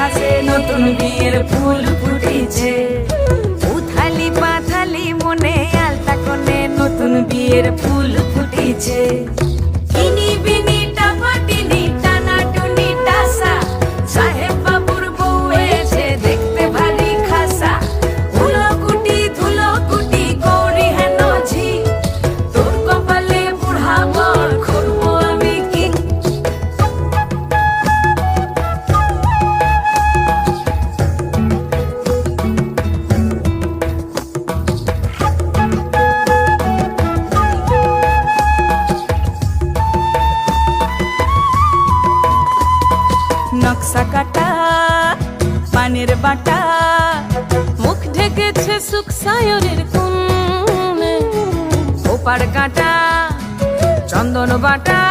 ঘাসে নতুন বিয়ের ফুল ফুটেছে। উথালি পাথালি মনে আলতা কোণে নতুন বিয়ের ফুল ফুটেছে। ইনি বিনি টাপাটিনি টানাটুনি টাসা, সাহেব বাবুর বউ এসে দেখতে ভারী খাসা। ধুলো কুটি গৌরী হেন ঝি, তোর কপালে বুড়া বর করবো আমি কি। নকশা কাটা পানের বাটা, মুখ ঢেকেছে সুখ সায়রের কোণে। ওপার কাটা চন্দন বাটা।